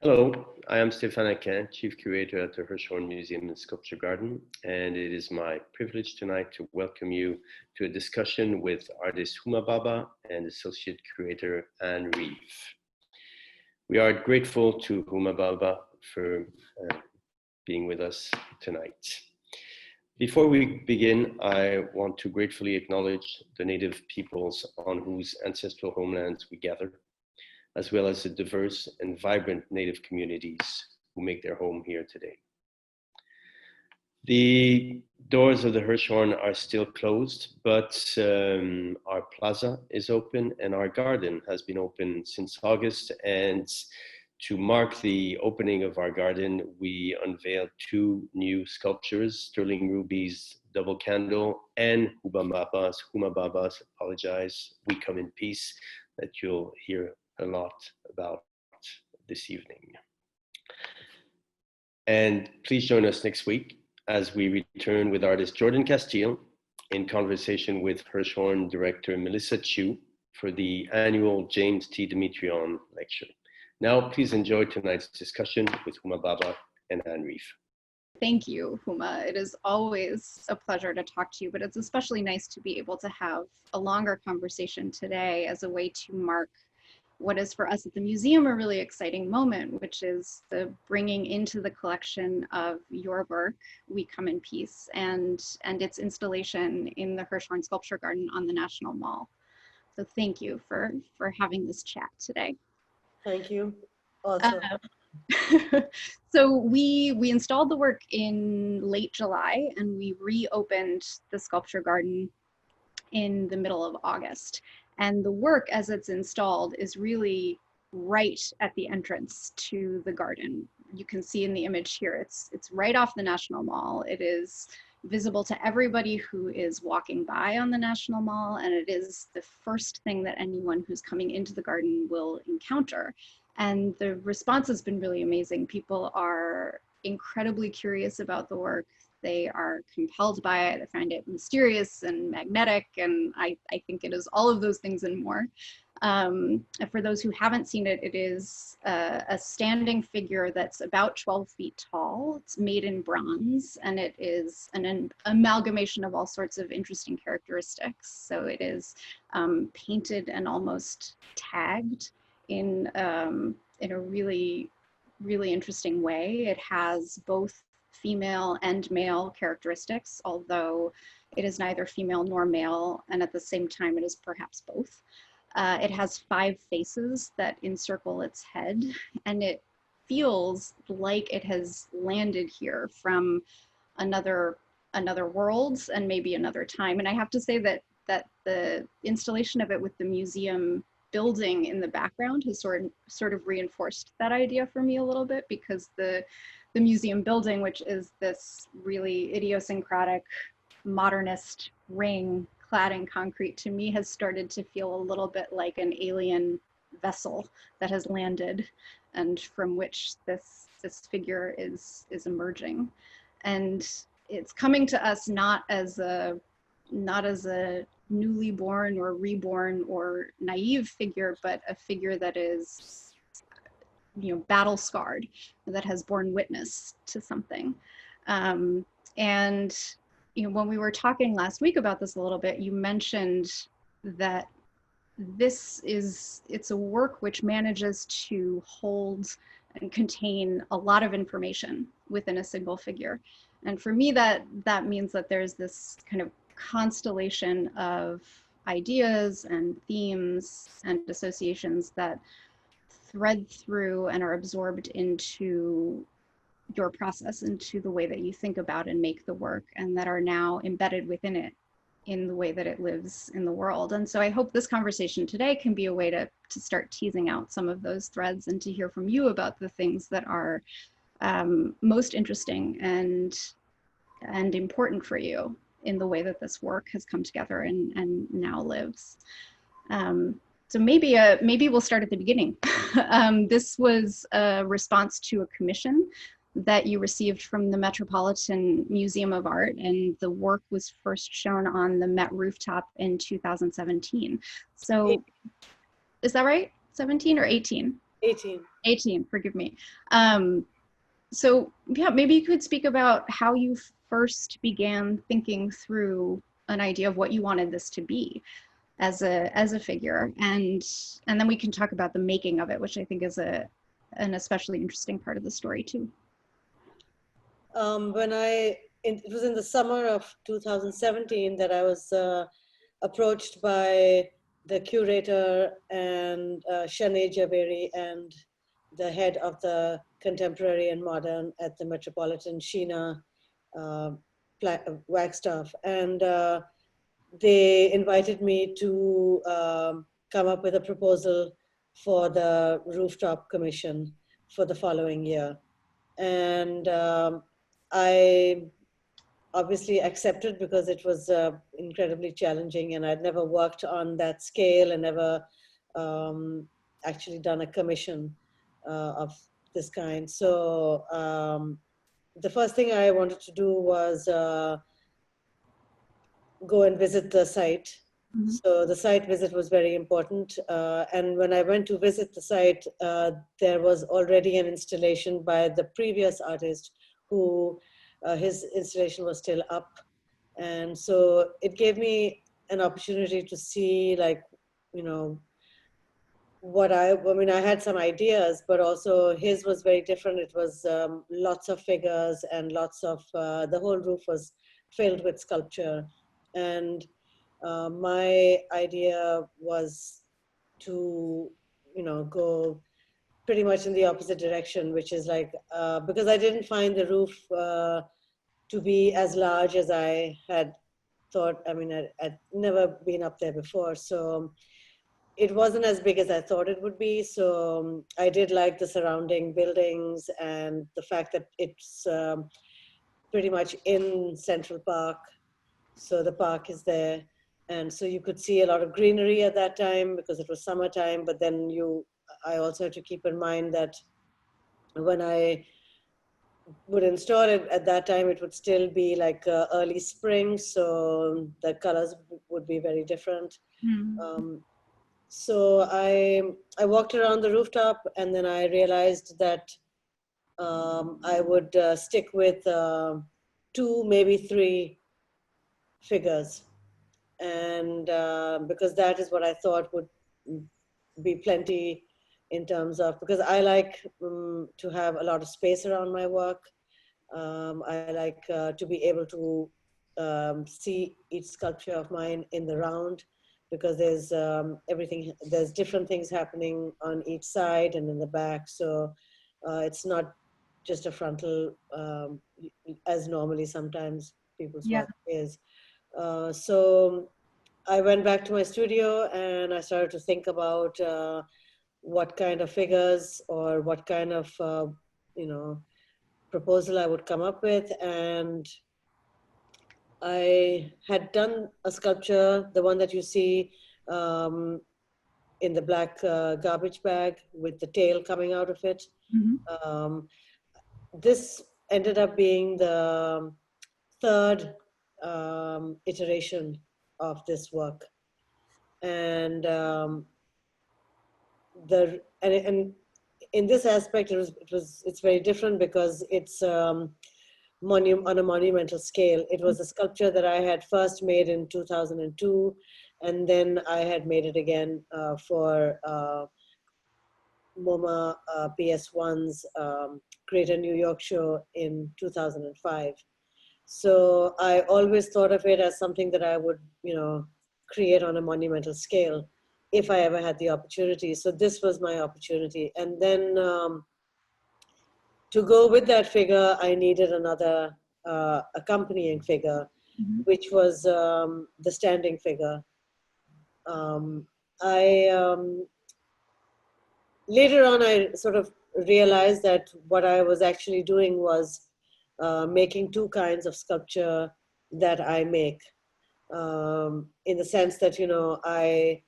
Hello, I am Stéphane Aquin, Chief Curator at the Hirshhorn Museum and Sculpture Garden, and it is my privilege tonight to welcome you to a discussion with artist Huma Bhabha and Associate Curator Anne Reeve. We are grateful to Huma Bhabha for being with us tonight. Before we begin, I want to gratefully acknowledge the native peoples on whose ancestral homelands we gather, as well as the diverse and vibrant native communities who make their home here today. The doors of the Hirshhorn are still closed, but our plaza is open and our garden has been open since August. And to mark the opening of our garden, we unveiled two new sculptures, Sterling Ruby's Double Candle and Huma Bhabha's Apologize, We Come in Peace, that you'll hear a lot about this evening. And please join us next week as we return with artist Jordan Castile in conversation with Hirshhorn director Melissa Chu for the annual James T. Demetrion lecture. Now, please enjoy tonight's discussion with Huma Bhabha and Anne Reeve. Thank you, Huma. It is always a pleasure to talk to you, but it's especially nice to be able to have a longer conversation today as a way to mark what is for us at the museum a really exciting moment, which is the bringing into the collection of your work, We Come in Peace, and its installation in the Hirshhorn Sculpture Garden on the National Mall. So thank you for having this chat today. Thank you. Also. So we installed the work in late July and we reopened the Sculpture Garden in the middle of August. And the work as it's installed is really right at the entrance to the garden. You can see in the image here, it's right off the National Mall. It is visible to everybody who is walking by on the National Mall, and it is the first thing that anyone who's coming into the garden will encounter. And the response has been really amazing. People are incredibly curious about the work. They are compelled by it. They find it mysterious and magnetic, and I think it is all of those things and more. And for those who haven't seen it, it is a standing figure that's about 12 feet tall. It's made in bronze, and it is an amalgamation of all sorts of interesting characteristics. So it is painted and almost tagged in a really, really interesting way. It has both female and male characteristics, although it is neither female nor male, and at the same time it is perhaps both. It has 5 faces that encircle its head, and it feels like it has landed here from another world and maybe another time. And I have to say that the installation of it with the museum building in the background has sort of reinforced that idea for me a little bit, because the museum building, which is this really idiosyncratic modernist ring clad in concrete, to me has started to feel a little bit like an alien vessel that has landed and from which this figure is emerging. And it's coming to us not as a newly born or reborn or naive figure, but a figure that is, battle scarred, that has borne witness to something. And when we were talking last week about this a little bit, you mentioned that it's a work which manages to hold and contain a lot of information within a single figure. And for me, that means that there's this kind of constellation of ideas and themes and associations that thread through and are absorbed into your process, into the way that you think about and make the work, and that are now embedded within it in the way that it lives in the world. And so I hope this conversation today can be a way to start teasing out some of those threads and to hear from you about the things that are most interesting and important for you in the way that this work has come together and now lives. So maybe we'll start at the beginning. This was a response to a commission that you received from the Metropolitan Museum of Art, and the work was first shown on the Met rooftop in 2017. So is that right? 17 or 18? 18. 18, forgive me. So yeah, maybe you could speak about how you first began thinking through an idea of what you wanted this to be as a figure, and then we can talk about the making of it, which I think is an especially interesting part of the story too. It was in the summer of 2017 that I was approached by the curator and Shanae Javeri and the head of the contemporary and modern at the Metropolitan Sheena Wagstaff, and they invited me to come up with a proposal for the rooftop commission for the following year. And I obviously accepted because it was incredibly challenging, and I'd never worked on that scale and never actually done a commission of this kind. So the first thing I wanted to do was go and visit the site. Mm-hmm. So the site visit was very important. And when I went to visit the site, there was already an installation by the previous artist who his installation was still up. And so it gave me an opportunity to see, like, you know, I mean, I had some ideas, but also his was very different. It was lots of figures and lots of, the whole roof was filled with sculpture. And my idea was to, you know, go pretty much in the opposite direction, which is like, because I didn't find the roof to be as large as I had thought. I mean, I'd never been up there before. So it wasn't as big as I thought it would be. So I did like the surrounding buildings and the fact that it's pretty much in Central Park. So the park is there. And so you could see a lot of greenery at that time because it was summertime. But then I also had to keep in mind that when I would install it at that time, it would still be like early spring. So the colors would be very different. Mm. So I walked around the rooftop, and then I realized that I would stick with 2, maybe 3 figures. And because that is what I thought would be plenty in terms of, because I like to have a lot of space around my work. I like to be able to see each sculpture of mine in the round, because there's there's different things happening on each side and in the back. So it's not just a frontal, as normally sometimes people's work is. So I went back to my studio and I started to think about what kind of figures or what kind of, you know, proposal I would come up with. And I had done a sculpture, the one that you see in the black garbage bag with the tail coming out of it. Mm-hmm. This ended up being the 3rd iteration of this work. And and in this aspect, it's very different because it's on a monumental scale. It was a sculpture that I had first made in 2002, and then I had made it again for MoMA PS1's Greater New York show in 2005. So I always thought of it as something that I would, you know, create on a monumental scale if I ever had the opportunity. So this was my opportunity. And then to go with that figure, I needed another accompanying figure, mm-hmm. which was the standing figure. Later on, I sort of realized that what I was actually doing was making 2 kinds of sculpture that I make, in the sense that, you know, I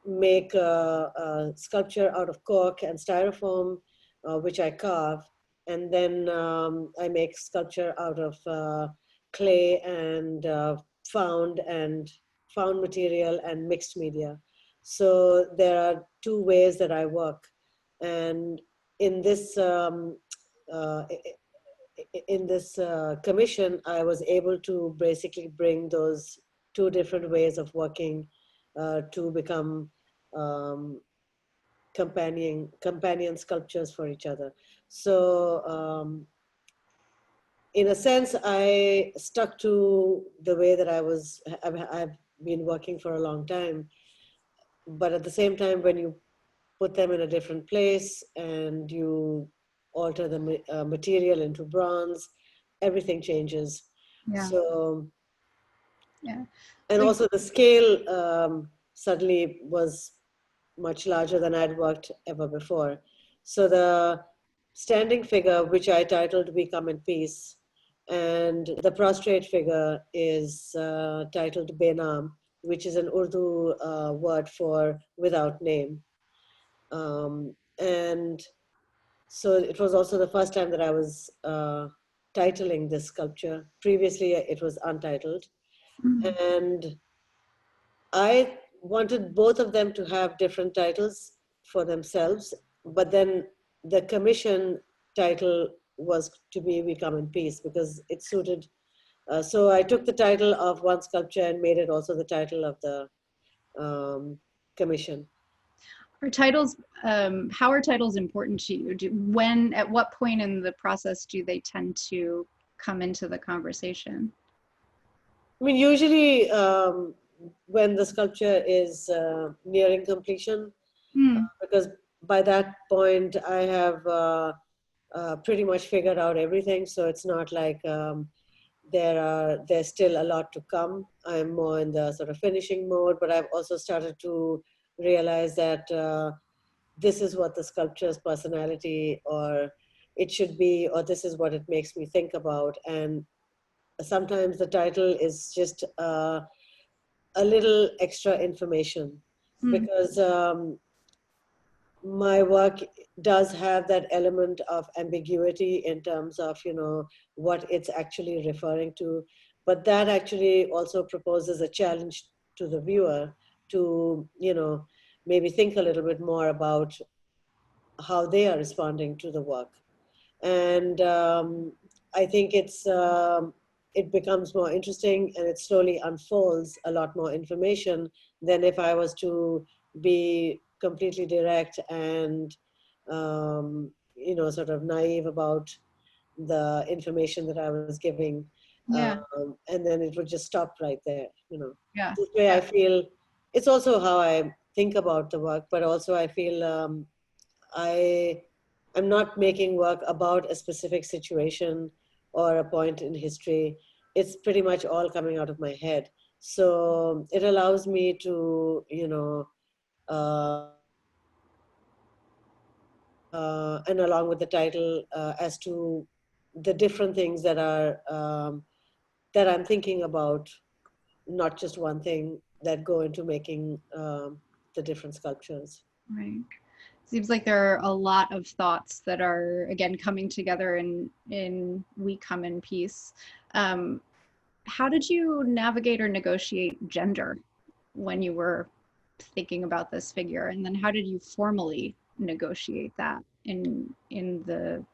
make a sculpture out of cork and styrofoam, which I carve, and then I make sculpture out of clay and found material and mixed media. So there are 2 ways that I work. And in this commission, I was able to basically bring those two different ways of working to become companion sculptures for each other. So in a sense, I stuck to the way that I've been working for a long time. But at the same time, when you put them in a different place and you alter the material into bronze, everything changes. Yeah. So, Yeah. and also the scale suddenly was much larger than I'd worked ever before. So the standing figure, which I titled "We Come in Peace," and the prostrate figure is titled "Benaam," which is an Urdu word for without name. And so it was also the first time that I was titling this sculpture. Previously, it was untitled. And I wanted both of them to have different titles for themselves, but then the commission title was to be "We Come in Peace" because it suited. So I took the title of one sculpture and made it also the title of the commission. Are titles, how are titles important to you? At what point in the process do they tend to come into the conversation? I mean, usually when the sculpture is nearing completion, because by that point I have pretty much figured out everything. So it's not like there's still a lot to come. I'm more in the sort of finishing mode, but I've also started to realize that this is what the sculpture's personality or it should be, or this is what it makes me think about. And sometimes the title is just a little extra information because my work does have that element of ambiguity in terms of, you know, what it's actually referring to. But that actually also proposes a challenge to the viewer to, you know, maybe think a little bit more about how they are responding to the work. And I think it becomes more interesting and it slowly unfolds a lot more information than if I was to be completely direct and, you know, sort of naive about the information that I was giving. Yeah. And then it would just stop right there, you know. Yeah. This way I feel, it's also how I think about the work, but also I feel I'm not making work about a specific situation or a point in history. It's pretty much all coming out of my head. So it allows me to, you know, and along with the title, as to the different things that are that I'm thinking about, not just one thing, that go into making the different sculptures. Right. Seems like there are a lot of thoughts that are, again, coming together in We Come in Peace. How did you navigate or negotiate gender when you were thinking about this figure? And then how did you formally negotiate that in the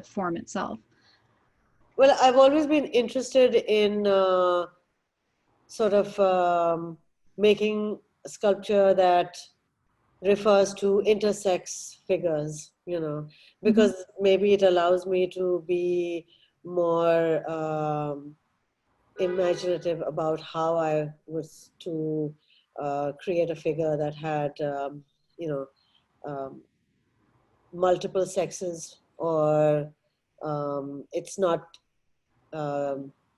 form itself? Well, I've always been interested in sort of making a sculpture that refers to intersex figures, you know, because maybe it allows me to be more imaginative about how I was to create a figure that had, you know, multiple sexes, or it's not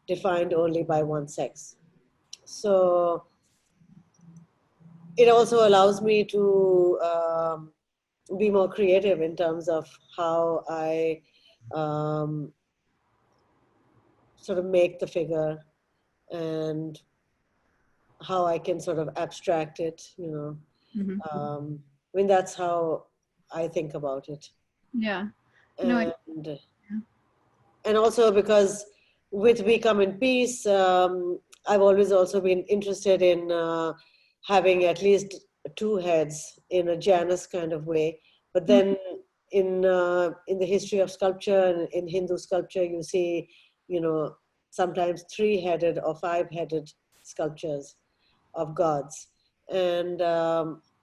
defined only by one sex. So it also allows me to be more creative in terms of how I sort of make the figure and how I can sort of abstract it, you know. I mean, that's how I think about it. Yeah. And, and also because with We Come in Peace, I've always also been interested in having at least two heads in a Janus kind of way, But then in the history of sculpture and in Hindu sculpture, you see, sometimes 3-headed or 5-headed sculptures of gods, and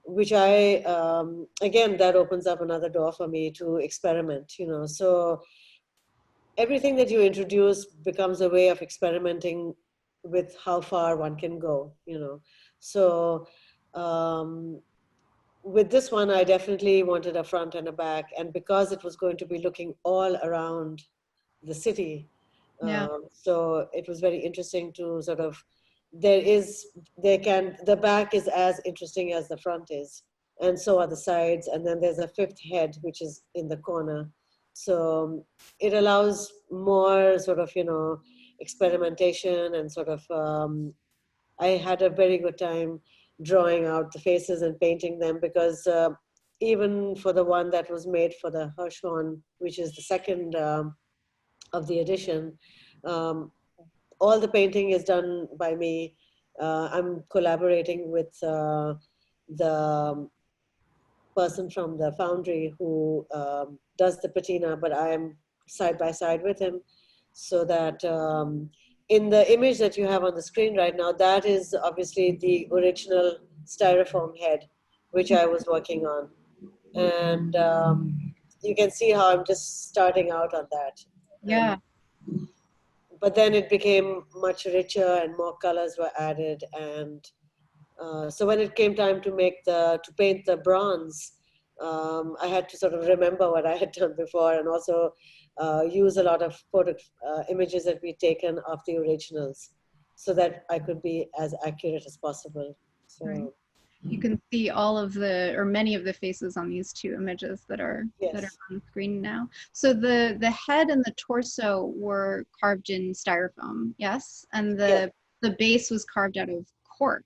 which again, that opens up another door for me to experiment. So everything that you introduce becomes a way of experimenting with how far one can go. So with this one, I definitely wanted a front and a back, and because it was going to be looking all around the city, so it was very interesting to sort of, the back is as interesting as the front is, and so are the sides, and then there's a 5th head which is in the corner. So it allows more sort of, experimentation, and sort of, I had a very good time drawing out the faces and painting them, because even for the one that was made for the Hirshhorn, which is the second of the edition, all the painting is done by me. I'm collaborating with the person from the foundry who does the patina, but I'm side by side with him, so that in the image that you have on the screen right now, that is obviously the original styrofoam head, which I was working on. And you can see how I'm just starting out on that. Yeah. But then it became much richer and more colors were added. And so when it came time to paint the bronze, I had to sort of remember what I had done before, and also use a lot of images that we'd taken of the originals, so that I could be as accurate as possible. So right. You can see all of many of the faces on these 2 images that are on the screen now. So the head and the torso were carved in styrofoam, yes, and the base was carved out of cork.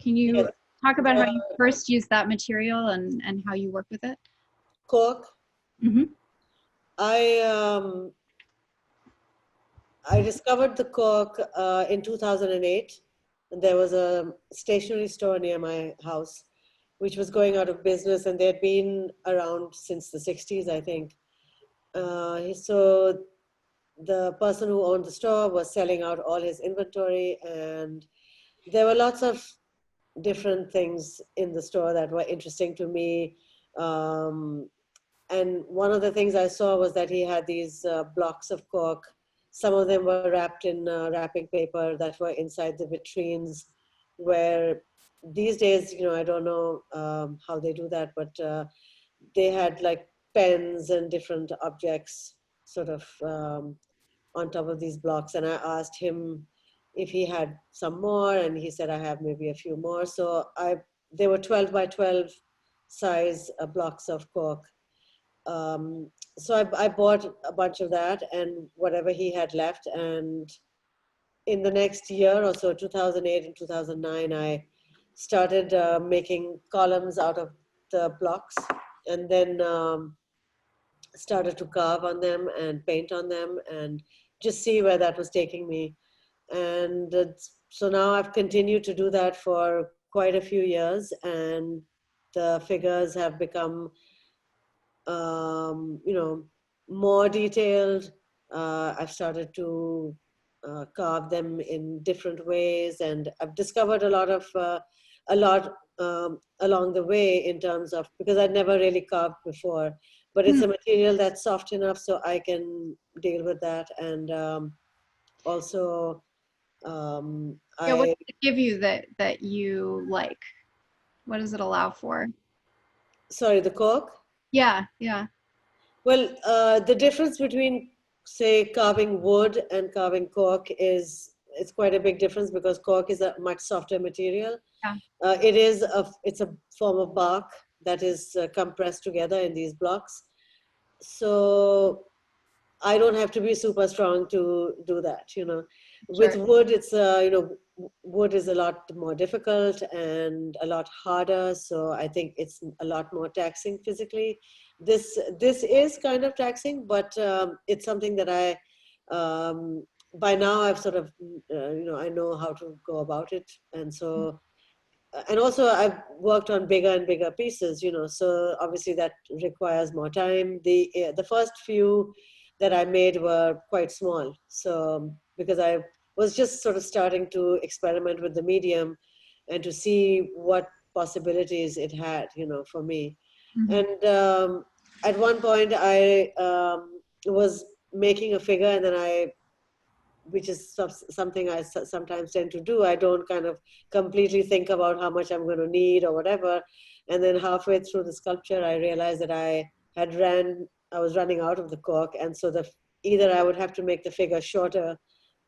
Can you talk about how you first used that material and how you work with it? Cork. Mm-hmm. I discovered the cork in 2008. And there was a stationery store near my house, which was going out of business, and they'd been around since the 60s, I think. So the person who owned the store was selling out all his inventory, and there were lots of different things in the store that were interesting to me. And one of the things I saw was that he had these blocks of cork. Some of them were wrapped in wrapping paper that were inside the vitrines, where these days, I don't know how they do that, but they had like pens and different objects sort of on top of these blocks. And I asked him if he had some more, and he said, I have maybe a few more. So they were 12 by 12 size blocks of cork. So I bought a bunch of that and whatever he had left. And in the next year or so, 2008 and 2009, I started making columns out of the blocks, and then started to carve on them and paint on them and just see where that was taking me. And so now I've continued to do that for quite a few years, and the figures have become more detailed. I've started to carve them in different ways, and I've discovered a lot along the way in terms of, because I'd never really carved before, but it's a material that's soft enough so I can deal with that. And also, what does it give you that you like? What does it allow for? Sorry, the cork? Yeah. Well, the difference between, say, carving wood and carving cork it's quite a big difference, because cork is a much softer material. Yeah. It's a form of bark that is compressed together in these blocks. So I don't have to be super strong to do that, Sure. With wood, it's, wood is a lot more difficult and a lot harder. So I think it's a lot more taxing physically. This is kind of taxing, but it's something that by now I've sort of, I know how to go about it. And so and also I've worked on bigger and bigger pieces, so obviously that requires more time. The first few that I made were quite small. So because I was just sort of starting to experiment with the medium and to see what possibilities it had, for me. And at one point I was making a figure, and then which is something I sometimes tend to do. I don't kind of completely think about how much I'm going to need or whatever. And then halfway through the sculpture, I realized that I was running out of the cork. And so either I would have to make the figure shorter,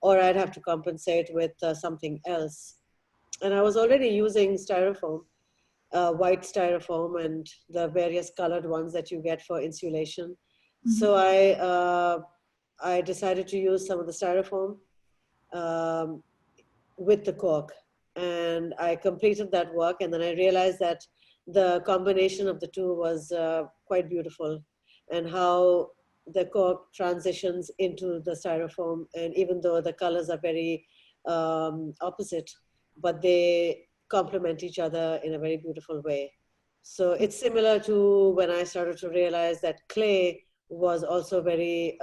or I'd have to compensate with something else. And I was already using styrofoam, white styrofoam, and the various colored ones that you get for insulation. So I decided to use some of the styrofoam with the cork, and I completed that work. And then I realized that the combination of the two was quite beautiful, and how the cork transitions into the styrofoam. And even though the colors are very opposite, but they complement each other in a very beautiful way. So it's similar to when I started to realize that clay was also very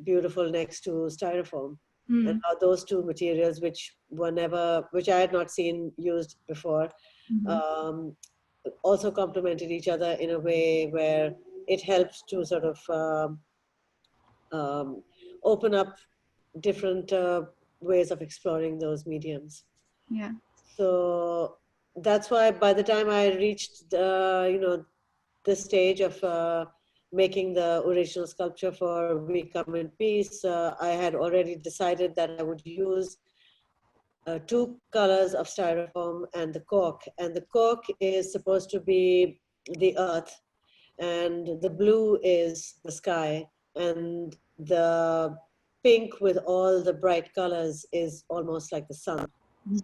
beautiful next to styrofoam, and how those two materials, which I had not seen used before, also complemented each other in a way where it helped to sort of open up different ways of exploring those mediums. Yeah. So that's why by the time I reached this stage of making the original sculpture for We Come in Peace, I had already decided that I would use two colors of styrofoam and the cork. And the cork is supposed to be the earth, and the blue is the sky, and the pink with all the bright colors is almost like the sun.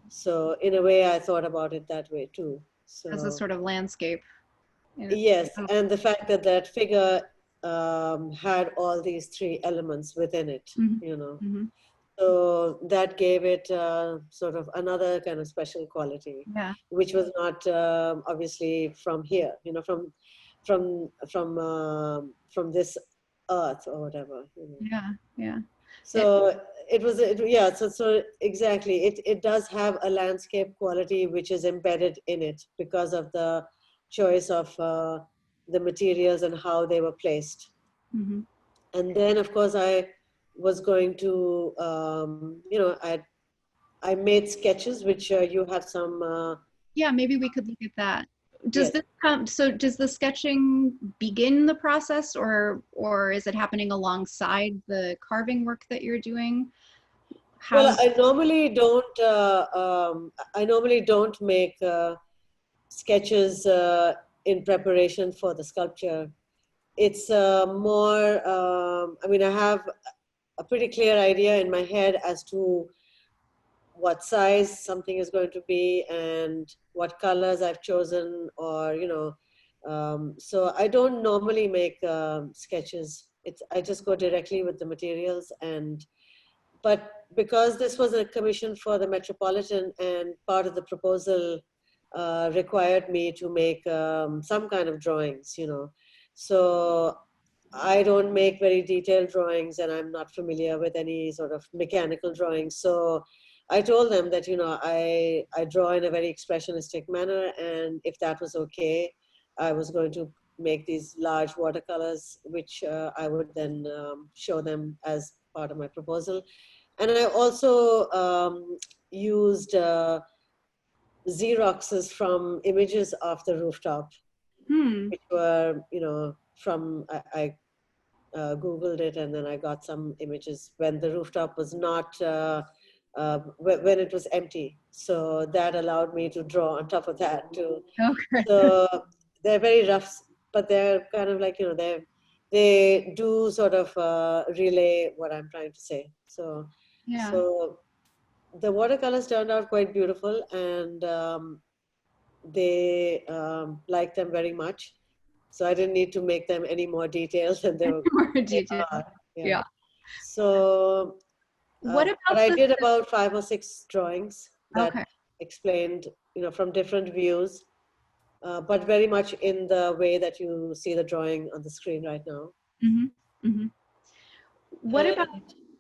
So in a way, I thought about it that way too. So as a sort of landscape. yes, and the fact that that figure had all these three elements within it, so that gave it sort of another kind of special quality, which was not obviously from here, from this earth or whatever. Yeah. So it was, so exactly, it does have a landscape quality which is embedded in it because of the choice of the materials and how they were placed. And then, of course, I was going to, I made sketches, which you have some. Yeah, maybe we could look at that. Does this so does the sketching begin the process, or is it happening alongside the carving work that you're doing? Well, I normally don't make sketches in preparation for the sculpture. It's more, I have a pretty clear idea in my head as to what size something is going to be and what colors I've chosen, or, so I don't normally make sketches. I just go directly with the materials. But because this was a commission for the Metropolitan, and part of the proposal required me to make some kind of drawings, so I don't make very detailed drawings, and I'm not familiar with any sort of mechanical drawings. So I told them that, I draw in a very expressionistic manner, and if that was okay, I was going to make these large watercolors, which I would then show them as part of my proposal. And I also used Xeroxes from images of the rooftop, which were, from, I Googled it, and then I got some images when the rooftop was not, when it was empty. So that allowed me to draw on top of that too. Okay. So they're very rough, but they're kind of like, they do sort of relay what I'm trying to say. So, so the watercolors turned out quite beautiful, and they liked them very much. So I didn't need to make them any more detailed than they were. Yeah. So what about but I did about 5 or 6 drawings that explained, from different views, but very much in the way that you see the drawing on the screen right now. Mm-hmm. Mm-hmm. What about,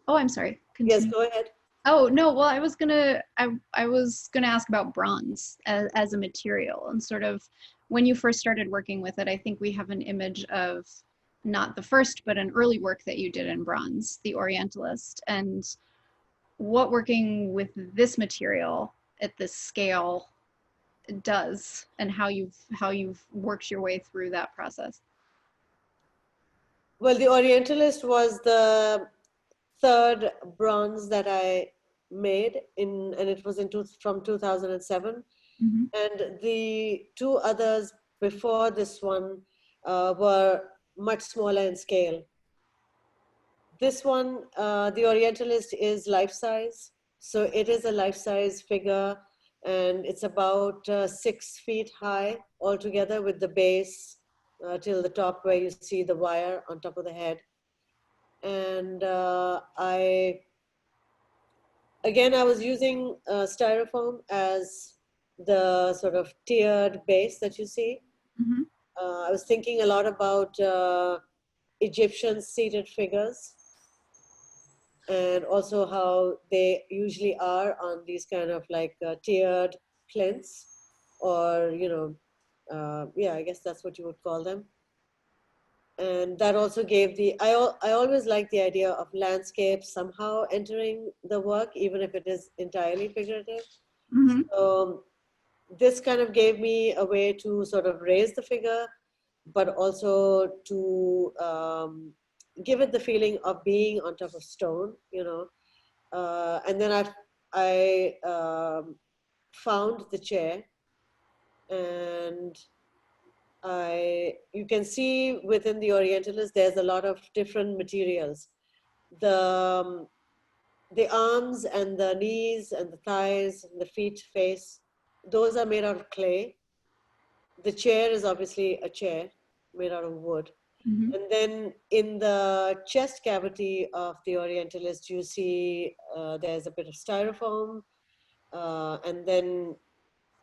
oh, I'm sorry. Yes, Continue. go ahead. Oh, no, well, I was gonna ask about bronze as a material, and sort of when you first started working with it. I think we have an image of not the first, but an early work that you did in bronze, the Orientalist, and what working with this material at this scale does, and how you've worked your way through that process. Well, the Orientalist was the third bronze that I made and it was from 2007. Mm-hmm. And the two others before this one were much smaller in scale. This one, the Orientalist, is life-size. So it is a life-size figure, and it's about 6 feet high altogether, with the base till the top where you see the wire on top of the head. And I was using styrofoam as the sort of tiered base that you see. Mm-hmm. I was thinking a lot about Egyptian seated figures, and also how they usually are on these kind of like tiered plinths, or I guess that's what you would call them. And that also gave I always like the idea of landscape somehow entering the work, even if it is entirely figurative. Mm-hmm. So this kind of gave me a way to sort of raise the figure, but also to give it the feeling of being on top of stone, and then I found the chair, and you can see within the Orientalist there's a lot of different materials. The arms and the knees and the thighs and the feet, face, those are made out of clay. The chair is obviously a chair made out of wood. Mm-hmm. And then in the chest cavity of the Orientalist, you see there's a bit of styrofoam, and then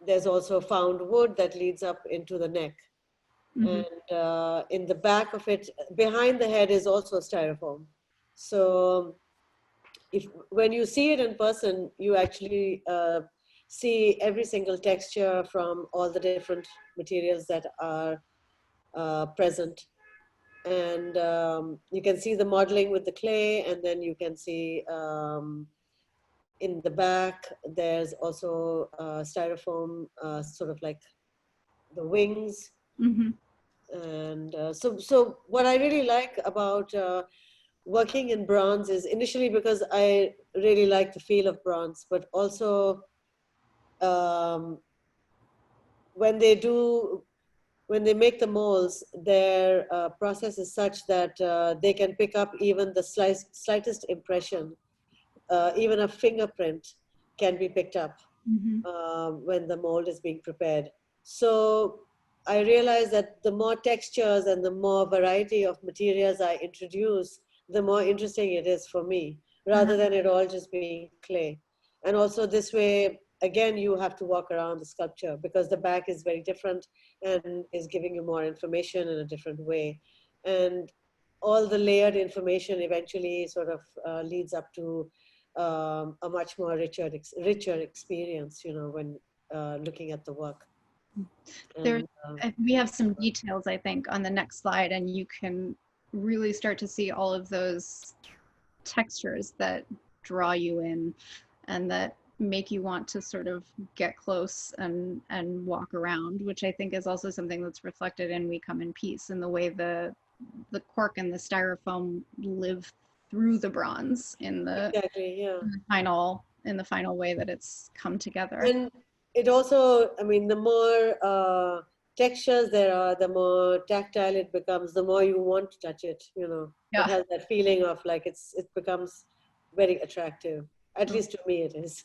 there's also found wood that leads up into the neck. Mm-hmm. And in the back of it, behind the head, is also styrofoam. So when you see it in person, you actually see every single texture from all the different materials that are present. And you can see the modeling with the clay, and then you can see in the back, there's also styrofoam, sort of like the wings. Mm-hmm. And so what I really like about working in bronze is, initially because I really like the feel of bronze, but also when they make the molds, their process is such that they can pick up even the slightest impression. Even a fingerprint can be picked up when the mold is being prepared. So I realized that the more textures and the more variety of materials I introduce, the more interesting it is for me, rather than it all just being clay. And also this way, again, you have to walk around the sculpture because the back is very different and is giving you more information in a different way. And all the layered information eventually sort of leads up to a much more richer experience, when looking at the work. There, And, we have some details, I think, on the next slide, and you can really start to see all of those textures that draw you in and that make you want to sort of get close and walk around, which I think is also something that's reflected in We Come in Peace, and the way the cork and the styrofoam live through the bronze in the, exactly, yeah. in the final way that it's come together. And it also, I mean, the more textures there are, the more tactile it becomes, the more you want to touch it, Yeah. It has that feeling of like it becomes very attractive. At least to me it is.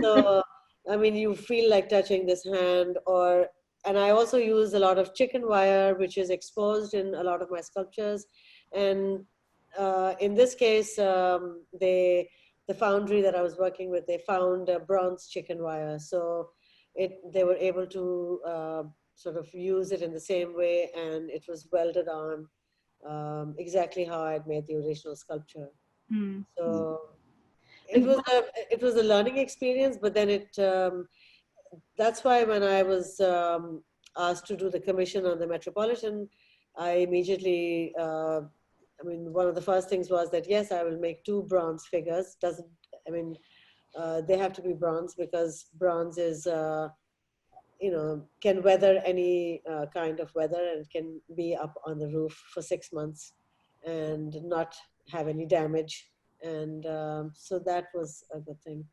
So, I mean, you feel like touching this hand, and I also use a lot of chicken wire, which is exposed in a lot of my sculptures. And in this case, the foundry that I was working with, they found bronze chicken wire. So they were able to sort of use it in the same way, and it was welded on exactly how I'd made the original sculpture. Mm. So And it was a learning experience, but then that's why when I was asked to do the commission on the Metropolitan, I immediately, I mean, one of the first things was that, yes, I will make 2 bronze figures. I mean, they have to be bronze because bronze is, can weather any kind of weather, and can be up on the roof for 6 months and not have any damage. And so that was a good thing.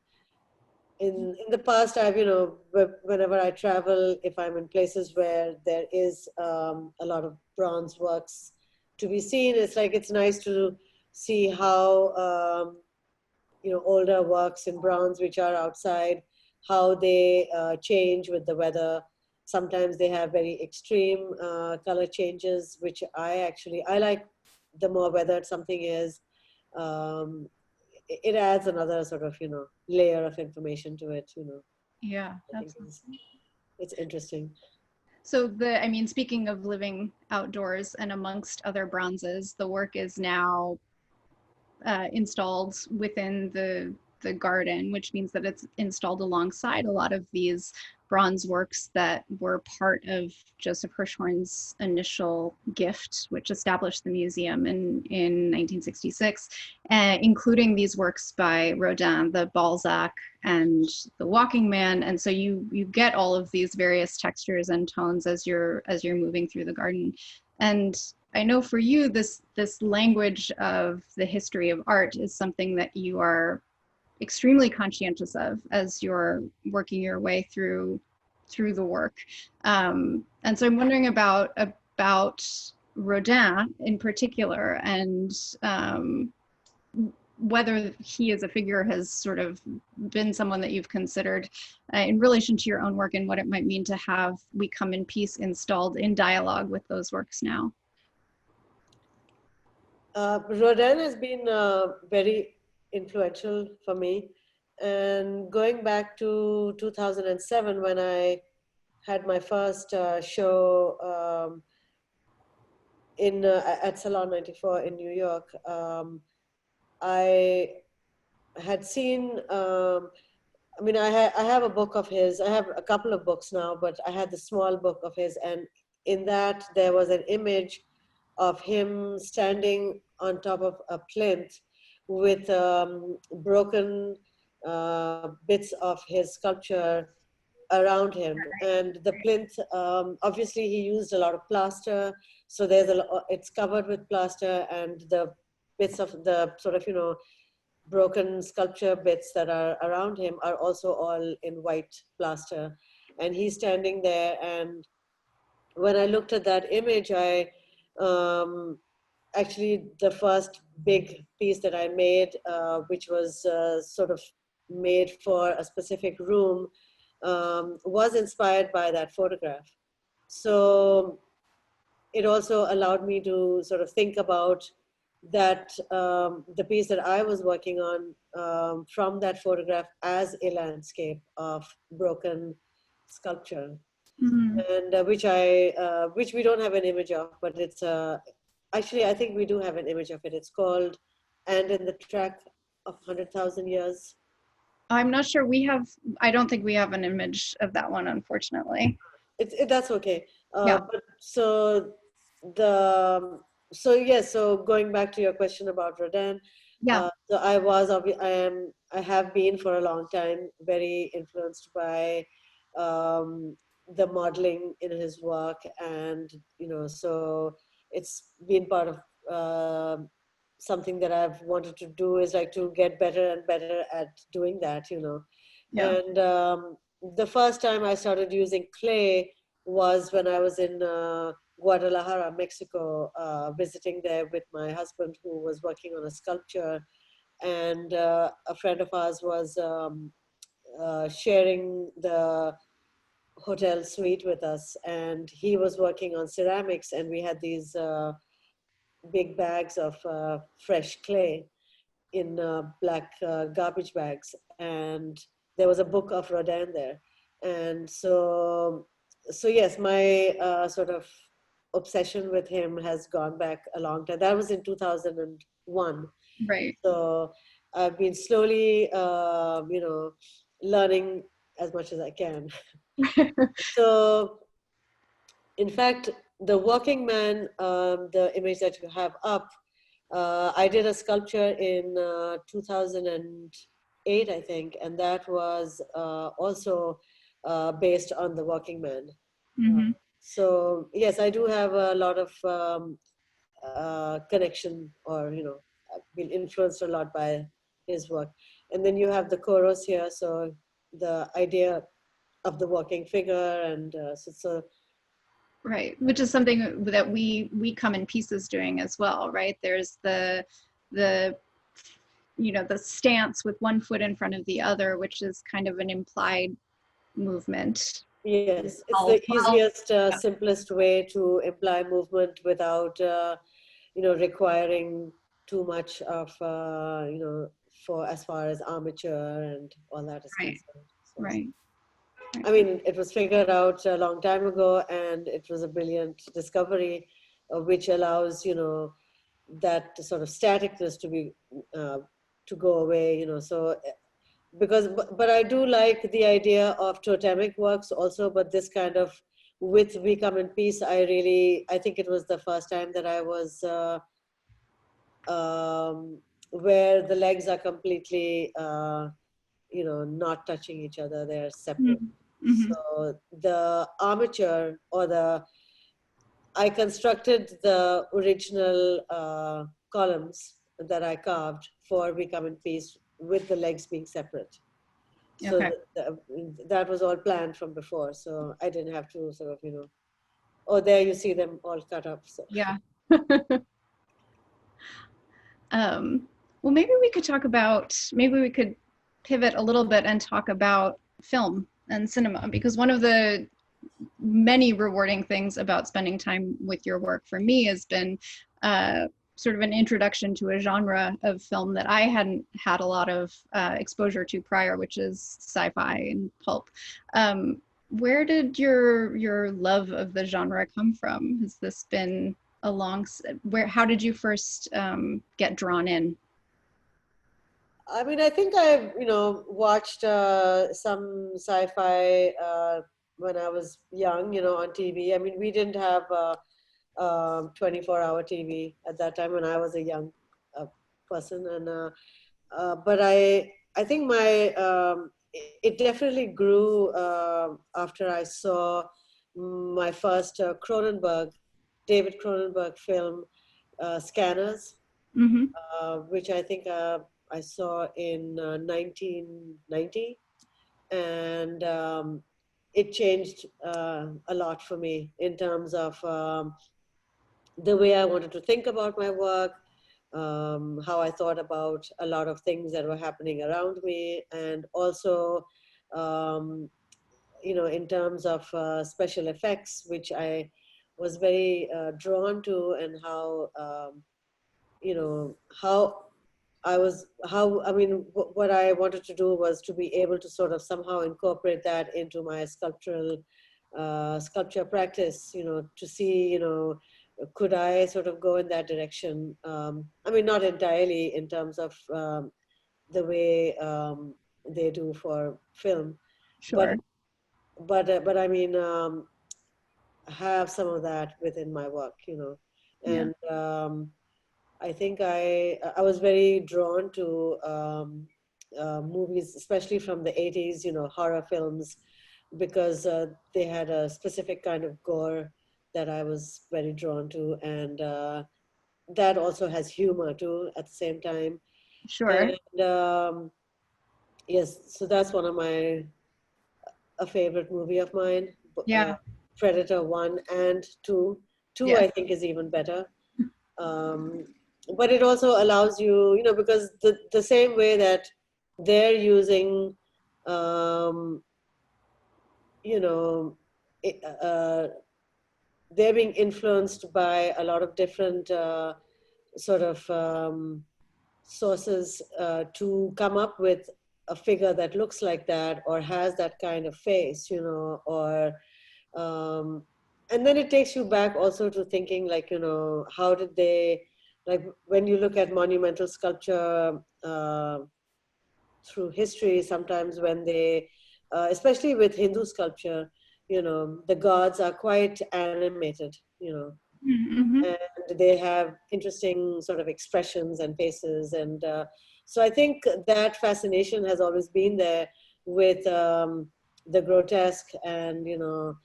In the past, whenever I travel, if I'm in places where there is a lot of bronze works to be seen, it's nice to see how older works in bronze which are outside, how they change with the weather. Sometimes they have very extreme color changes, which I like. The more weathered something is, it adds another sort of layer of information to it. yeah, I think it's interesting. so speaking of living outdoors and amongst other bronzes, the work is now installed within the garden, which means that it's installed alongside a lot of these bronze works that were part of Joseph Hirshhorn's initial gift, which established the museum in 1966, including these works by Rodin, the Balzac, and the Walking Man. And so you get all of these various textures and tones as you're moving through the garden. And I know for you, this language of the history of art is something that you are extremely conscientious of as you're working your way through the work. And so I'm wondering about Rodin in particular, and whether he as a figure has sort of been someone that you've considered in relation to your own work, and what it might mean to have We Come in Peace installed in dialogue with those works now. Rodin has been very influential for me. And going back to 2007, when I had my first show at Salon 94 in New York, I had seen, I have a book of his. I have a couple of books now, but I had the small book of his. And in that, there was an image of him standing on top of a plinth with broken bits of his sculpture around him. And the plinth, obviously he used a lot of plaster, so it's covered with plaster, and the bits of the sort of, broken sculpture bits that are around him are also all in white plaster. And he's standing there, and when I looked at that image, actually the first big piece that I made, which was sort of made for a specific room, was inspired by that photograph. So it also allowed me to sort of think about that, the piece that I was working on from that photograph as a landscape of broken sculpture. Mm-hmm. And which we don't have an image of, but it's actually, I think we do have an image of it. It's called "And in the Track of 100,000 Years." I'm not sure I don't think we have an image of that one, unfortunately. That's okay. Yeah. But so going back to your question about Rodin, yeah. So I have been for a long time very influenced by the modeling in his work, and so it's been part of something that I've wanted to do, is like to get better and better at doing that. Yeah. And the first time I started using clay was when I was in Guadalajara, Mexico, visiting there with my husband, who was working on a sculpture, and a friend of ours was sharing the hotel suite with us, and he was working on ceramics, and we had these big bags of fresh clay in black garbage bags, and there was a book of Rodin there. And so yes, my sort of obsession with him has gone back a long time. That was in 2001. Right. So I've been slowly, learning as much as I can. So, in fact, the working man, the image that you have up, I did a sculpture in 2008, I think, and that was also based on the working man. Mm-hmm. So yes, I do have a lot of connection, or I've been influenced a lot by his work. And then you have the chorus here, so the idea of the working figure, and so Right, which is something that we come in pieces doing as well, right? There's the the stance with one foot in front of the other, which is kind of an implied movement. yes, it's the easiest, simplest way to imply movement without requiring too much of for as far as armature and all that is Right. concerned. So, Right. I mean, it was figured out a long time ago, and it was a brilliant discovery, which allows that sort of staticness to go away. So because but I do like the idea of totemic works also, but this kind of with We Come in Peace, I think it was the first time that I was where the legs are completely not touching each other, they're separate. Mm-hmm. So the armature, I constructed the original columns that I carved for We Come in Peace with the legs being separate. So Okay. that was all planned from before. So I didn't have to sort of, oh, there you see them all cut up. So. Yeah. Well, maybe we could pivot a little bit and talk about film and cinema, because one of the many rewarding things about spending time with your work for me has been sort of an introduction to a genre of film that I hadn't had a lot of exposure to prior, which is sci-fi and pulp. Where did your love of the genre come from? Has this been how did you first get drawn in? I mean, I think I've, watched some sci-fi when I was young, on TV. I mean, we didn't have 24-hour TV at that time when I was a young person. And but I think it definitely grew after I saw my first David Cronenberg film, Scanners, Mm-hmm. which I think I saw in 1990, and it changed a lot for me in terms of the way I wanted to think about my work, how I thought about a lot of things that were happening around me, and also, in terms of special effects, which I was very drawn to, and how I mean, what I wanted to do was to be able to sort of somehow incorporate that into my sculpture practice, to see, could I sort of go in that direction? I mean, not entirely in terms of the way they do for film, Sure. but I mean, have some of that within my work, and I think I was very drawn to movies, especially from the 80s, horror films, because they had a specific kind of gore that I was very drawn to, and that also has humor too at the same time. Sure. And yes, so that's one of a favorite movie of mine. Yeah. Predator 1 and 2. 2 Yeah. I think is even better. But it also allows you, because the same way that they're using, you know, they're being influenced by a lot of different sort of sources to come up with a figure that looks like that or has that kind of face, you know, or and then it takes you back also to thinking like, you know, how did they, like when you look at monumental sculpture through history, sometimes when they, especially with Hindu sculpture, you know, the gods are quite animated, you know, Mm-hmm. and they have interesting sort of expressions and faces. And so I think that fascination has always been there with the grotesque and, you know,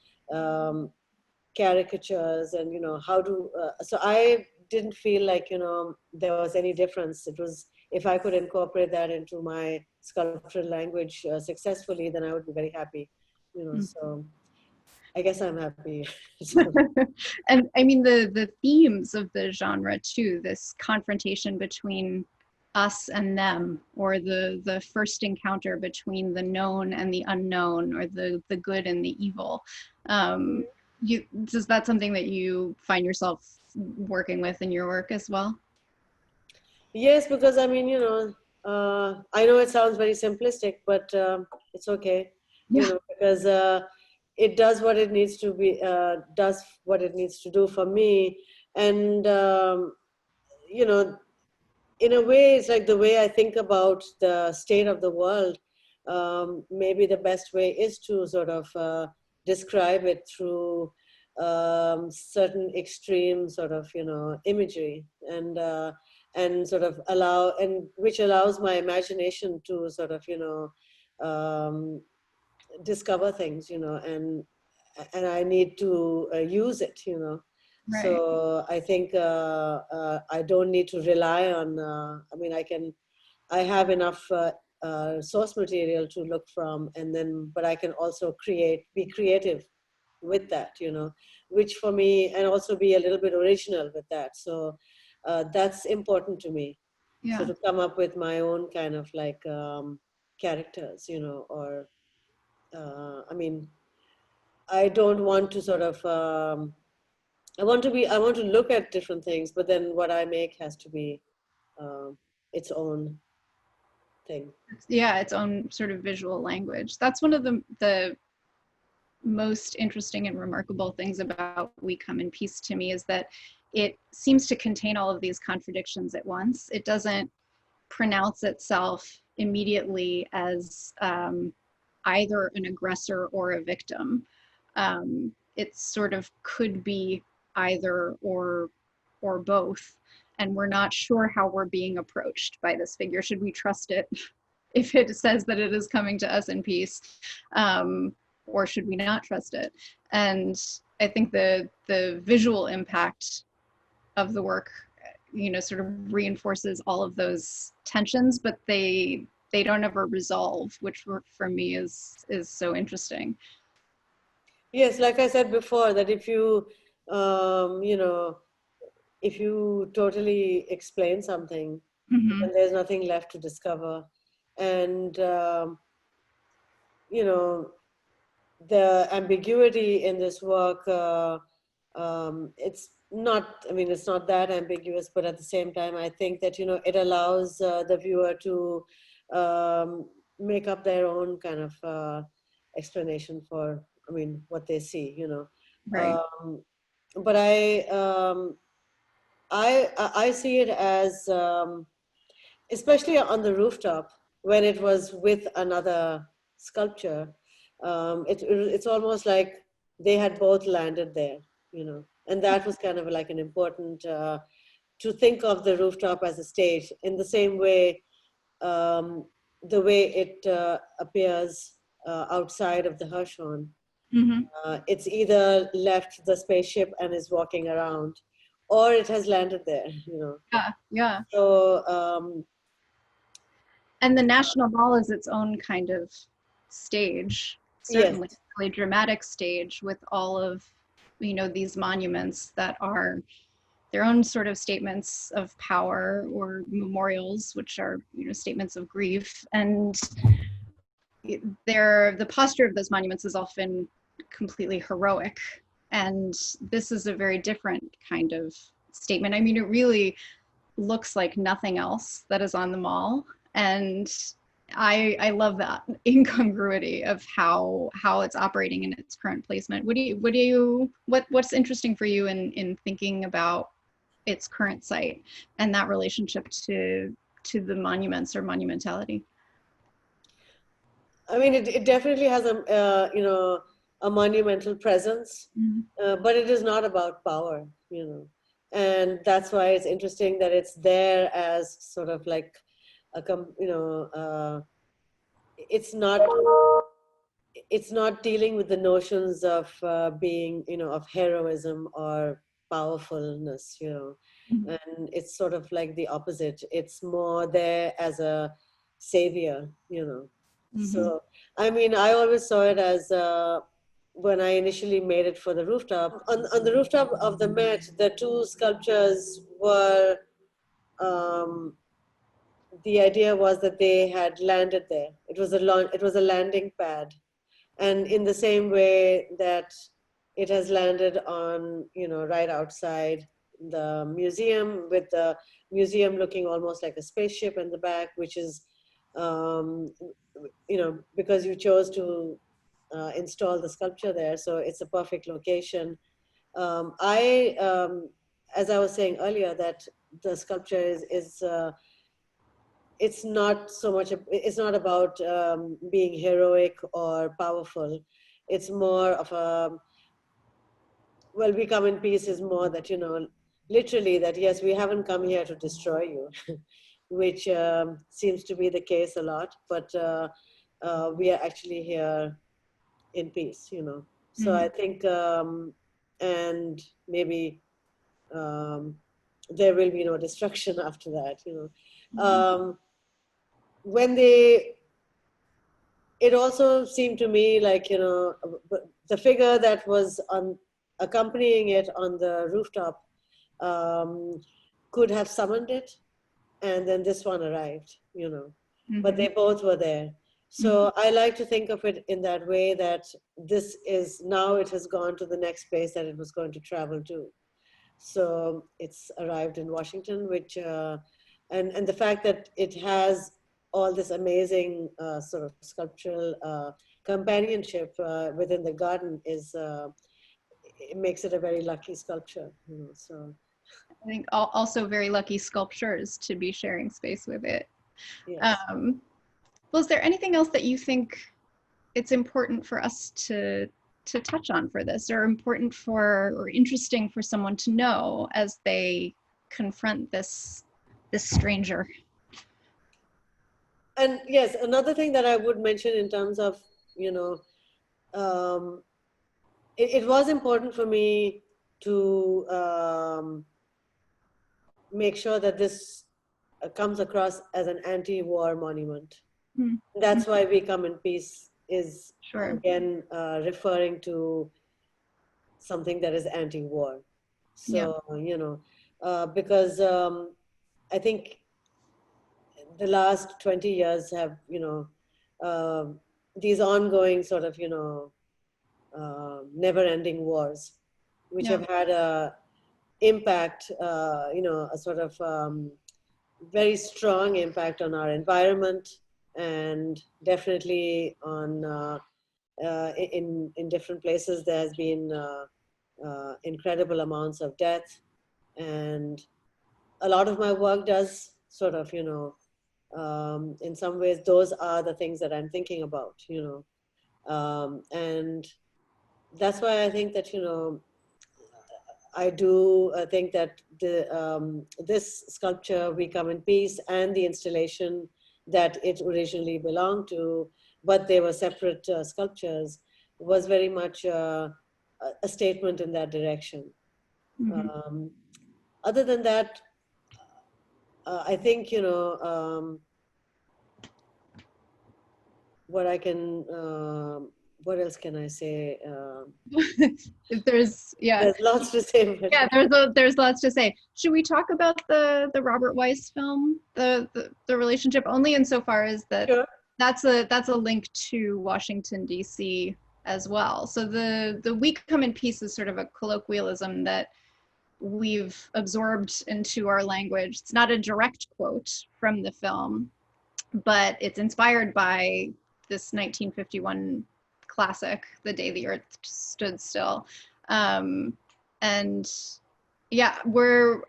caricatures and, you know, how to, so I didn't feel like, you know, there was any difference. It was, if I could incorporate that into my sculptural language successfully, then I would be very happy, you know, so I guess I'm happy. And I mean, the themes of the genre too, this confrontation between us and them, or the first encounter between the known and the unknown, or the good and the evil. Is that something that you find yourself working with in your work as well? Yes, because I mean, you know, I know it sounds very simplistic, but it's okay, Yeah. you know, because it does what it needs to be, does what it needs to do for me. And, you know, in a way, it's like the way I think about the state of the world. Maybe the best way is to sort of describe it through certain extreme sort of, you know, imagery and sort of allow, and which allows my imagination to sort of, you know, discover things, you know, and I need to use it, you know. Right. So I think I don't need to rely on, I mean, I have enough source material to look from, and then, but I can also be creative with that, you know, which for me, and also be a little bit original with that. So that's important to me. Yeah. So to come up with my own kind of like characters, you know, or I mean, I don't want to sort of, I want to look at different things, but then what I make has to be its own thing. Yeah, its own sort of visual language. That's one of the most interesting and remarkable things about We Come in Peace to me, is that it seems to contain all of these contradictions at once. It doesn't pronounce itself immediately as either an aggressor or a victim. It sort of could be either or both, and we're not sure how we're being approached by this figure. Should we trust it if it says that it is coming to us in peace, or should we not trust it? And I think the visual impact of the work, you know, sort of reinforces all of those tensions, but they don't ever resolve, which for me is so interesting. Yes, like I said before, that if you, you know, if you totally explain something, Mm-hmm. then there's nothing left to discover. And, you know, the ambiguity in this work, it's not, I mean, it's not that ambiguous, but at the same time, I think that, you know, it allows the viewer to make up their own kind of explanation for, I mean, what they see, you know. Right. But I see it as, especially on the rooftop, when it was with another sculpture, it's almost like they had both landed there, you know, and that was kind of like an important, to think of the rooftop as a stage in the same way, the way it appears outside of the Hirshhorn. Mm-hmm. It's either left the spaceship and is walking around, or it has landed there, you know. Yeah. So, and the National Mall is its own kind of stage, certainly. yes. Really dramatic stage with all of, you know, these monuments that are their own sort of statements of power, or memorials, which are, you know, statements of grief. And the posture of those monuments is often completely heroic. And this is a very different kind of statement. I mean, it really looks like nothing else that is on the mall. And I love that incongruity of how it's operating in its current placement. What's interesting for you in thinking about its current site and that relationship to the monuments or monumentality? I mean, it definitely has a monumental presence, but it is not about power, and that's why it's interesting that it's there as sort of like it's not dealing with the notions of being, of heroism or powerfulness, and it's sort of like the opposite. It's more there as a savior, So, I mean, I always saw it as when I initially made it for the rooftop. On the rooftop of the Met, the two sculptures were, the idea was that they had landed there. It was a landing pad. And in the same way that it has landed on, right outside the museum, with the museum looking almost like a spaceship in the back, which is, because you chose to install the sculpture there. So it's a perfect location. As I was saying earlier, that the sculpture is it's not so much, it's not about being heroic or powerful. It's more of a, well, we come in peace is more that, literally that, yes, we haven't come here to destroy you, which seems to be the case a lot, but we are actually here in peace, So I think, and maybe there will be no destruction after that, when it also seemed to me like, the figure that was accompanying it on the rooftop could have summoned it, and then this one arrived, but they both were there. So I like to think of it in that way, that this is, now it has gone to the next place that it was going to travel to. So it's arrived in Washington, which, and the fact that it has all this amazing sort of sculptural companionship within the garden is, it makes it a very lucky sculpture, so. I think also very lucky sculptures to be sharing space with it. Yes. Well, is there anything else that you think it's important for us to touch on for this, or important or interesting for someone to know as they confront this stranger? And yes, another thing that I would mention in terms of, it was important for me to make sure that this comes across as an anti-war monument. That's why We Come in Peace is, again, referring to something that is anti-war. So, because I think the last 20 years have, these ongoing sort of, never-ending wars, which have had a impact, a sort of very strong impact on our environment, and definitely on in different places there has been incredible amounts of death, and a lot of my work does sort of, in some ways those are the things that I'm thinking about, and that's why I think that, I do think that this sculpture, We Come in Peace, and the installation that it originally belonged to, but they were separate sculptures, was very much a statement in that direction. Other than that, I think, what else can I say? There's lots to say. Yeah, there's lots to say. Should we talk about the Robert Weiss film, the relationship, only insofar as that that's a link to Washington, D.C. as well. So the We Come in Peace is sort of a colloquialism that we've absorbed into our language. It's not a direct quote from the film, but it's inspired by this 1951 classic, The Day the Earth Stood Still. And yeah, what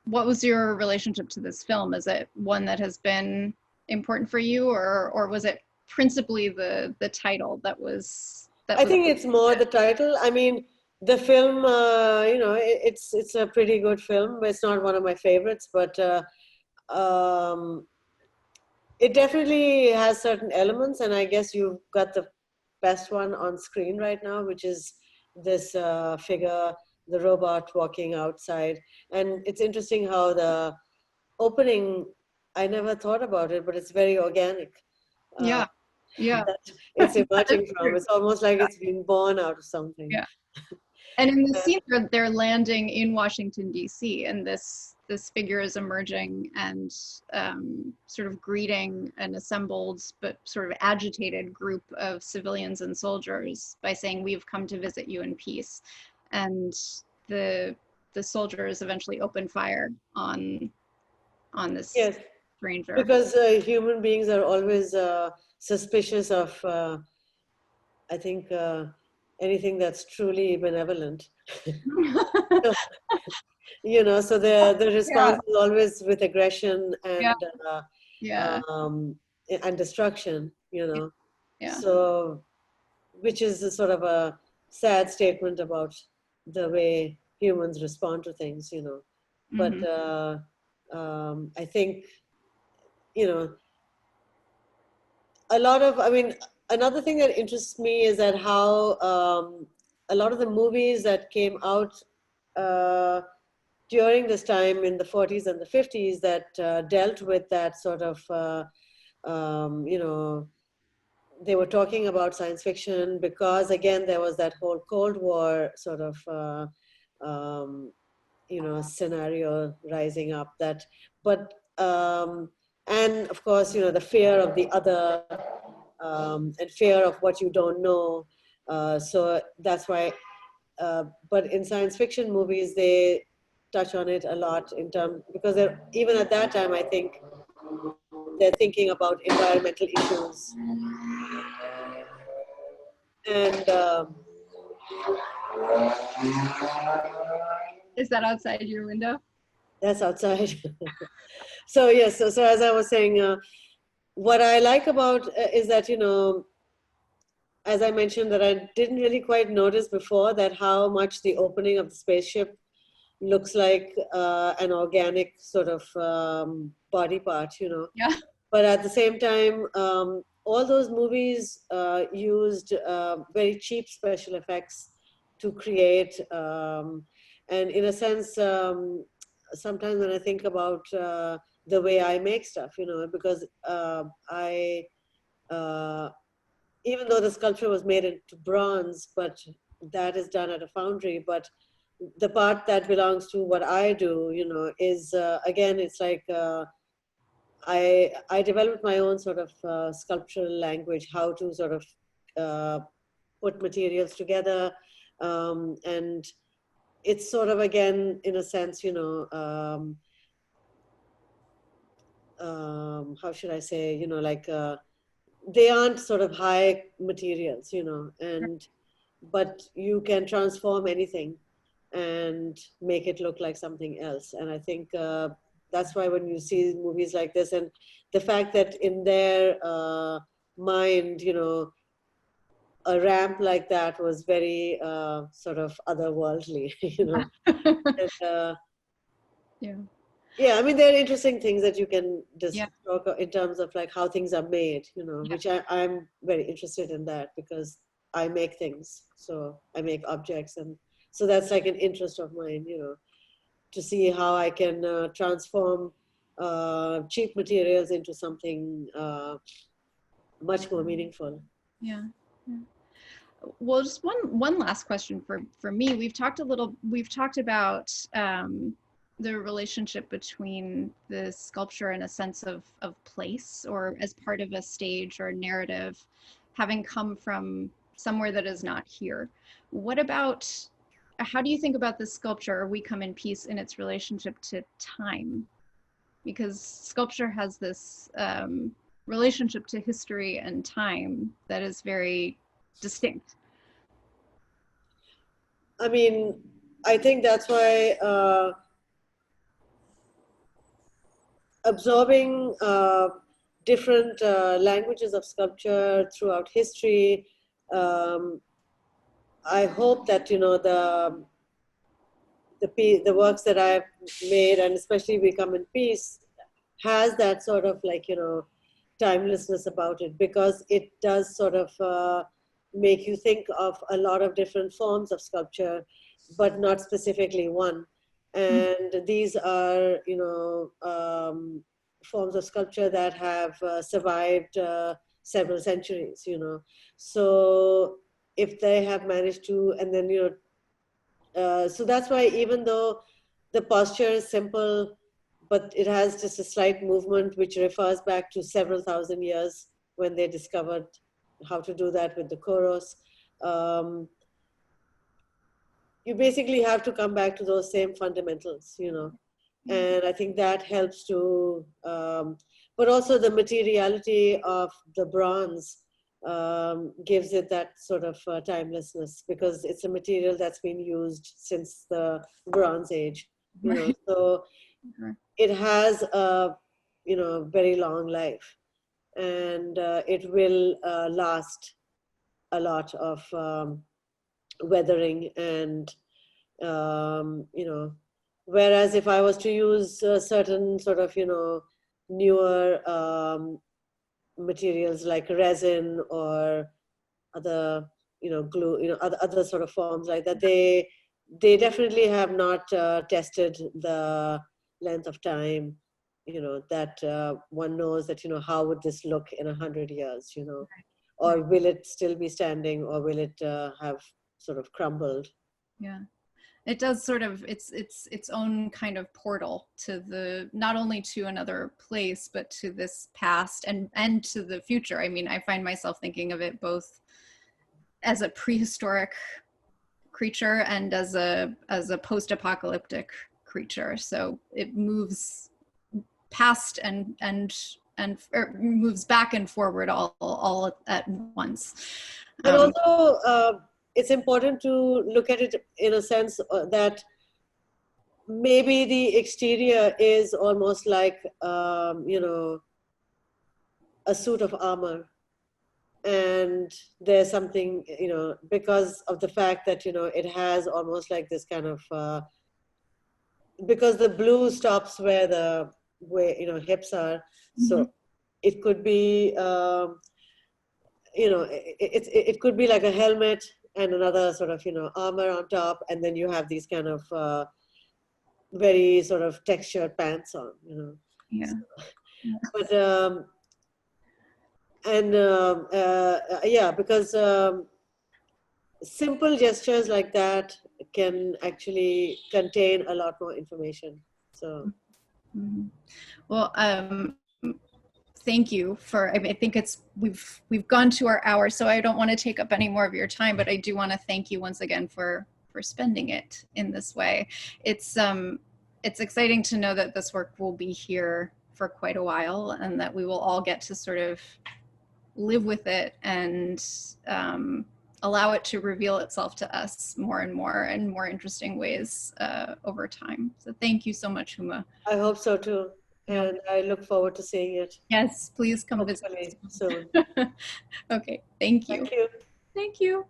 was your relationship to this film? Is it one that has been important for you, or was it principally the title that was? I think it's more the title. I mean, the film, you know, it's a pretty good film. It's not one of my favorites, but it definitely has certain elements, and I guess you've got the best one on screen right now, which is this figure, the robot walking outside. And it's interesting how the opening, I never thought about it, but it's very organic. Yeah. That it's emerging from. It's almost like it's been born out of something. Yeah. And in the scene where they're landing in Washington, D.C., and this figure is emerging and sort of greeting an assembled but sort of agitated group of civilians and soldiers by saying, "We've come to visit you in peace." And the soldiers eventually open fire on this Yes, stranger. because human beings are always suspicious of, I think, anything that's truly benevolent. You know, so the response is always with aggression and and destruction, you know. So, which is a sort of a sad statement about the way humans respond to things, you know. But I think, you know, a lot of, I mean, another thing that interests me is that how a lot of the movies that came out during this time in the 40s and the 50s that dealt with that sort of, you know, they were talking about science fiction because, again, there was that whole Cold War sort of, you know, scenario rising up that, but, and of course, you know, the fear of the other and fear of what you don't know. So that's why, but in science fiction movies, they touch on it a lot in terms, because they're, even at that time, I think, they're thinking about environmental issues. And is that outside your window? That's outside. So yes, so as I was saying, what I like about is that, you know, as I mentioned, that I didn't really quite notice before that how much the opening of the spaceship looks like an organic sort of body part, you know. Yeah. But at the same time, all those movies used very cheap special effects to create, and in a sense, sometimes when I think about the way I make stuff, you know, because even though the sculpture was made into bronze, but that is done at a foundry, but the part that belongs to what I do, you know, is again, it's like I developed my own sort of sculptural language, how to sort of put materials together, and it's sort of, again, in a sense, you know, how should I say, you know, like they aren't sort of high materials, you know, and but you can transform anything and make it look like something else. And I think that's why when you see movies like this, and the fact that in their mind, you know, a ramp like that was very sort of otherworldly, you know. And, yeah, I mean, there are interesting things that you can just talk in terms of like how things are made, you know, which I'm very interested in that because I make things. So I make objects, and so that's like an interest of mine, you know, to see how I can transform cheap materials into something much more meaningful. Yeah. Well, just one last question for me. We've talked about the relationship between the sculpture and a sense of place, or as part of a stage or narrative, having come from somewhere that is not here. What about, how do you think about this sculpture, We Come in Peace, in its relationship to time? because sculpture has this relationship to history and time that is very distinct. I mean, I think that's why absorbing different languages of sculpture throughout history, I hope that, you know, the works that I've made, and especially We Come in Peace, has that sort of like, you know, timelessness about it, because it does sort of make you think of a lot of different forms of sculpture, but not specifically one. And these are, you know, forms of sculpture that have survived several centuries, you know. So if they have managed to, and then, you know, so that's why even though the posture is simple, but it has just a slight movement which refers back to several thousand years when they discovered how to do that with the chorus. You basically have to come back to those same fundamentals, you know. And I think that helps to, but also the materiality of the bronze gives it that sort of timelessness, because it's a material that's been used since the Bronze Age, you know. So it has a, you know, very long life, and it will last a lot of weathering and, you know, whereas if I was to use certain sort of, you know, newer materials like resin or other, you know, glue, you know, other sort of forms like that, they definitely have not tested the length of time, you know, that one knows that, you know, how would this look in 100 years, you know, or will it still be standing, or will it have sort of crumbled? Yeah. It does sort of, it's its own kind of portal to the, not only to another place, but to this past and to the future. I mean, I find myself thinking of it both as a prehistoric creature and as a post-apocalyptic creature. So it moves past and moves back and forward all at once. And also, it's important to look at it in a sense that maybe the exterior is almost like, you know, a suit of armor. And there's something, you know, because of the fact that, you know, it has almost like this kind of, because the blue stops where the, you know, hips are. So it could be, you know, it could be like a helmet and another sort of, you know, armor on top, and then you have these kind of very sort of textured pants on, you know. Yeah. But yeah, because simple gestures like that can actually contain a lot more information. So, well, thank you for, I mean, I think we've gone to our hour, so I don't want to take up any more of your time, but I do want to thank you once again for spending it in this way. It's exciting to know that this work will be here for quite a while, and that we will all get to sort of live with it and allow it to reveal itself to us more and more in more interesting ways over time. So thank you so much, Huma. I hope so too. And I look forward to seeing it. Yes, please come hopefully visit soon. Okay, thank you. Thank you. Thank you.